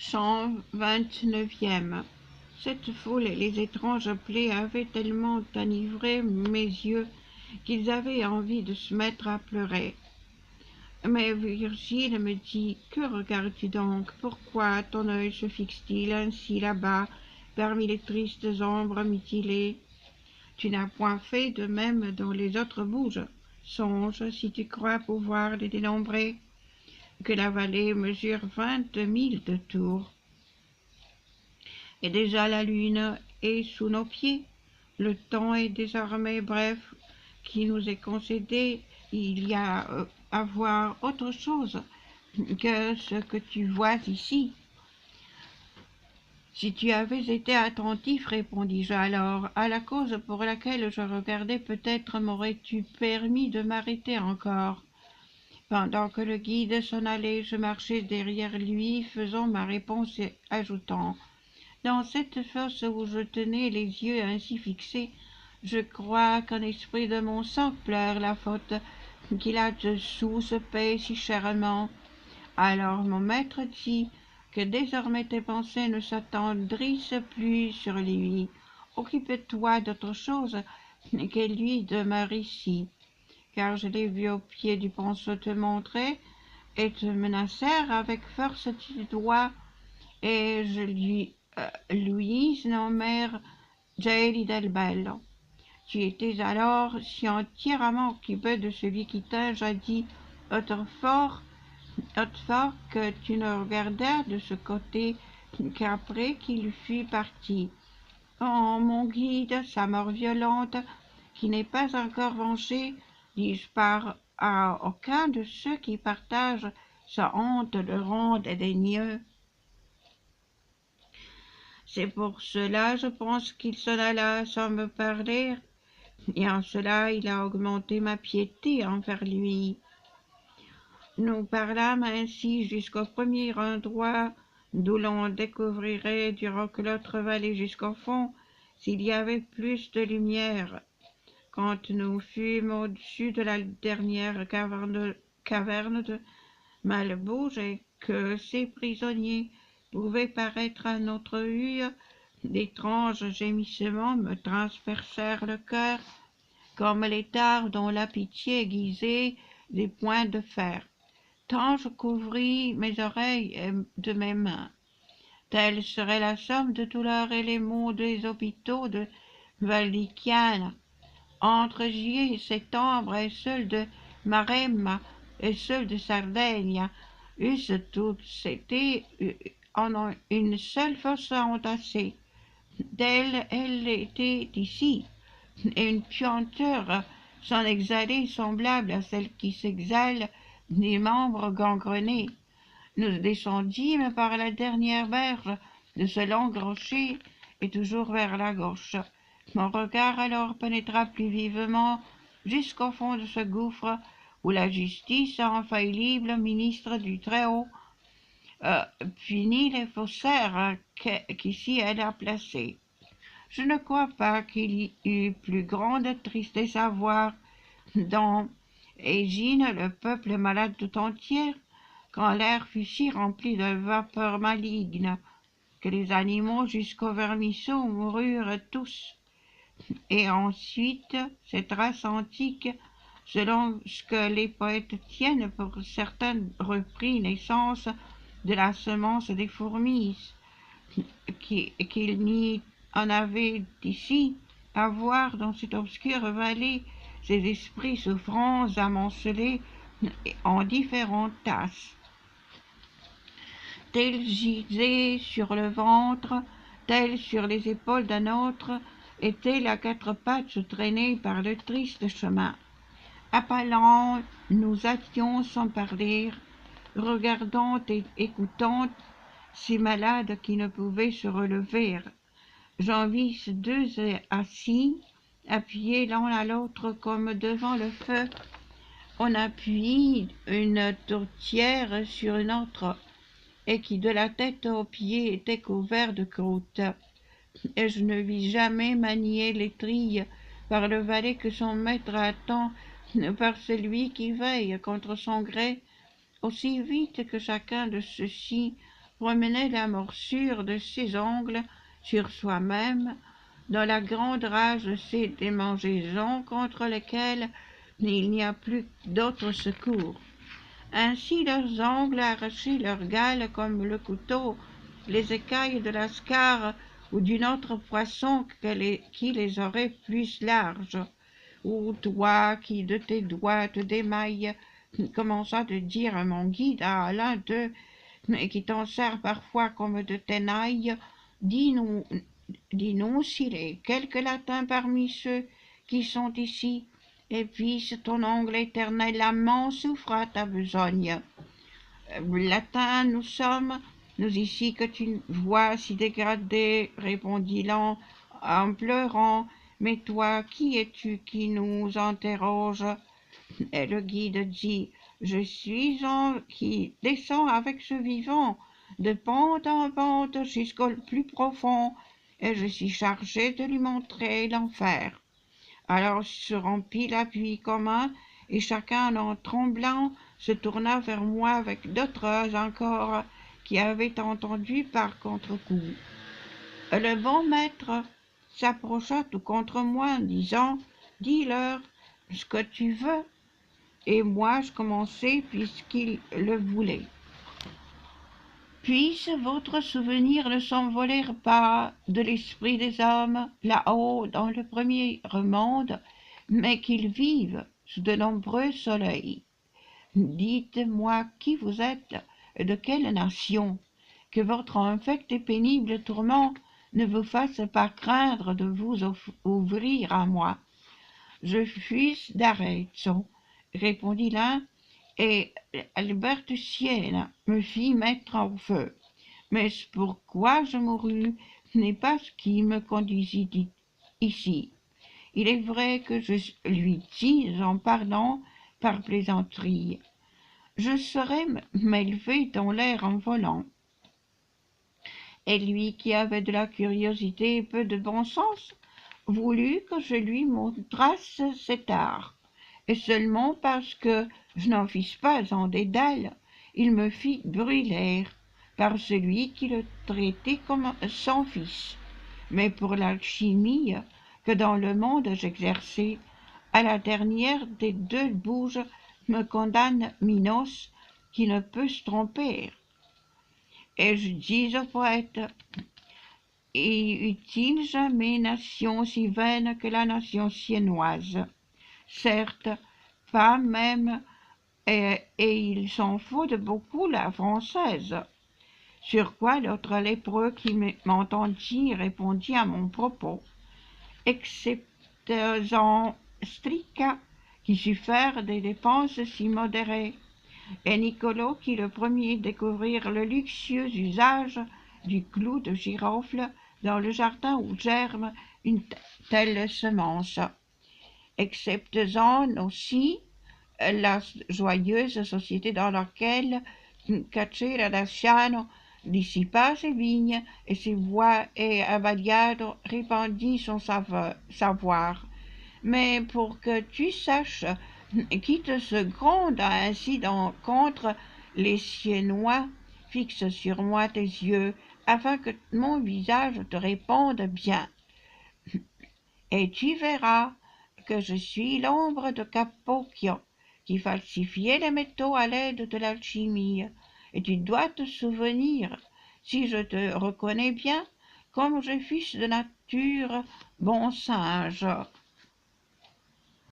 129e. Cette foule et les étranges plaies avaient tellement enivré mes yeux qu'ils avaient envie de se mettre à pleurer. Mais Virgile me dit: « Que regardes-tu donc? Pourquoi ton œil se fixe-t-il ainsi là-bas, parmi les tristes ombres mutilées? Tu n'as point fait de même dans les autres bouges. Songe, si tu crois pouvoir les dénombrer, que la vallée mesure 20 000 de tours. Et déjà la lune est sous nos pieds. Le temps est désormais bref qui nous est concédé. Il y a à voir autre chose que ce que tu vois ici. » « Si tu avais été attentif, répondis-je alors, à la cause pour laquelle je regardais, peut-être m'aurais-tu permis de m'arrêter encore. » Pendant que le guide s'en allait, je marchais derrière lui, faisant ma réponse et ajoutant: « Dans cette fosse où je tenais les yeux ainsi fixés, je crois qu'un esprit de mon sang pleure la faute qui là-dessous se paie si chèrement. » Alors mon maître dit: « Que désormais tes pensées ne s'attendrissent plus sur lui. Occupe-toi d'autre chose, que lui demeure ici. » Car je l'ai vu au pied du ponceau te montrer, et te menacèrent avec force du doigt, et je lui Louise nommèrent Geli del Bello. Tu étais alors si entièrement occupé de celui qui t'a jadis autrefois que tu ne regardais de ce côté qu'après qu'il fut parti. Oh, mon guide, sa mort violente, qui n'est pas encore vengée, dis-je, par à aucun de ceux qui partagent sa honte le rend dédaigneux. C'est pour cela, je pense, qu'il s'en alla sans me parler, et en cela il a augmenté ma piété envers lui. Nous parlâmes ainsi jusqu'au premier endroit d'où l'on découvrirait, durant que l'autre vallée jusqu'au fond, s'il y avait plus de lumière. Quand nous fûmes au-dessus de la dernière caverne de Malbouge et que ces prisonniers pouvaient paraître à notre vue, d'étranges gémissements me transpercèrent le cœur, comme les tares dont la pitié aiguisait des poings de fer. Tant je couvris mes oreilles de mes mains. Telle serait la somme de douleurs et les maux des hôpitaux de Valdichiana. Entre juillet et septembre, et ceux de Maremma et ceux de Sardaigne eussent tous été en une seule fosse entassée. D'elle, elle était ici, et une puanteur s'en exhalait semblable à celle qui s'exhale des membres gangrenés. Nous descendîmes par la dernière berge de ce long rocher et toujours vers la gauche. Mon regard alors pénétra plus vivement jusqu'au fond de ce gouffre où la justice, infaillible ministre du Très-Haut, punit les faussaires qu'ici elle a placés. Je ne crois pas qu'il y eût plus grande tristesse à voir dans Égine le peuple malade tout entier, quand l'air fut si rempli de vapeurs malignes que les animaux jusqu'aux vermisseaux moururent tous. Et ensuite, cette race antique, selon ce que les poètes tiennent pour certains, reprit naissance de la semence des fourmis, qu'il n'y en avait d'ici à voir dans cette obscure vallée ces esprits souffrants amoncelés en différentes tasses. Tel gisait sur le ventre, tel sur les épaules d'un autre, et tel à quatre pattes se traînait par le triste chemin. Appelant, nous attions sans parler, regardant et écoutant ces malades qui ne pouvaient se relever. J'en vis deux assis, appuyés l'un à l'autre comme devant le feu. On appuie une tourtière sur une autre, et qui de la tête aux pieds était couvert de croûte. Et je ne vis jamais manier l'étrille par le valet que son maître attend par celui qui veille contre son gré, aussi vite que chacun de ceux-ci promenait la morsure de ses ongles sur soi-même, dans la grande rage de ces démangeaisons contre lesquelles il n'y a plus d'autre secours. Ainsi leurs ongles arrachaient leur gale comme le couteau, les écailles de l'ascar ou d'une autre poisson qui les aurait plus larges. Ou toi qui de tes doigts te démailles, commença de dire à mon guide à l'un d'eux, et qui t'en sert parfois comme de tenaille, dis-nous s'il est quelque latin parmi ceux qui sont ici, et puisse ton ongle éternellement souffrir ta besogne. Latin nous sommes, nous ici que tu vois si dégradés, répondit l'un en pleurant, mais toi, qui es-tu qui nous interroge? Et le guide dit, je suis un qui descend avec ce vivant, de pente en pente jusqu'au plus profond, et je suis chargé de lui montrer l'enfer. Alors se rompit l'appui commun, et chacun en tremblant se tourna vers moi avec d'autres encore qui avaient entendu par contre-coup. Le bon maître s'approcha tout contre moi en disant, dis-leur ce que tu veux, et moi je commençai puisqu'il le voulait. Puisse votre souvenir ne s'envoler pas de l'esprit des hommes là-haut dans le premier monde, mais qu'ils vivent sous de nombreux soleils. Dites-moi qui vous êtes et de quelle nation, que votre infect et pénible tourment ne vous fasse pas craindre de vous ouvrir à moi. Je fus d'Arezzo, répondit l'un, et Albertusienne me fit mettre au feu. Mais pourquoi je mourus n'est pas ce qui me conduisit ici. Il est vrai que je lui dis en parlant par plaisanterie, je saurais m'élever dans l'air en volant. Et lui, qui avait de la curiosité et peu de bon sens, voulut que je lui montrasse cet art, et seulement parce que je n'en fis pas en dédale, il me fit brûler par celui qui le traitait comme son fils. Mais pour l'alchimie que dans le monde j'exerçais, à la dernière des deux bouges me condamne Minos, qui ne peut se tromper. Et je dis au poète, et eut-il jamais nation si vaine que la nation siennoise? Certes, pas même, et il s'en faut de beaucoup la française. Sur quoi l'autre lépreux qui m'entendit répondit à mon propos, exceptant Strica, qui sut faire des dépenses si modérées, et Nicolo qui le premier découvrir le luxueux usage du clou de girofle dans le jardin où germe une telle semence, exceptant aussi la joyeuse société dans laquelle Cacera da Ciano dissipa ses vignes et ses bois et Abbagliado répandit son savoir. Mais pour que tu saches qui te se gronde ainsi contre les Siennois, fixe sur moi tes yeux, afin que mon visage te réponde bien. Et tu verras que je suis l'ombre de Capocchio, qui falsifiait les métaux à l'aide de l'alchimie, et tu dois te souvenir, si je te reconnais bien, comme je fus de nature bon singe.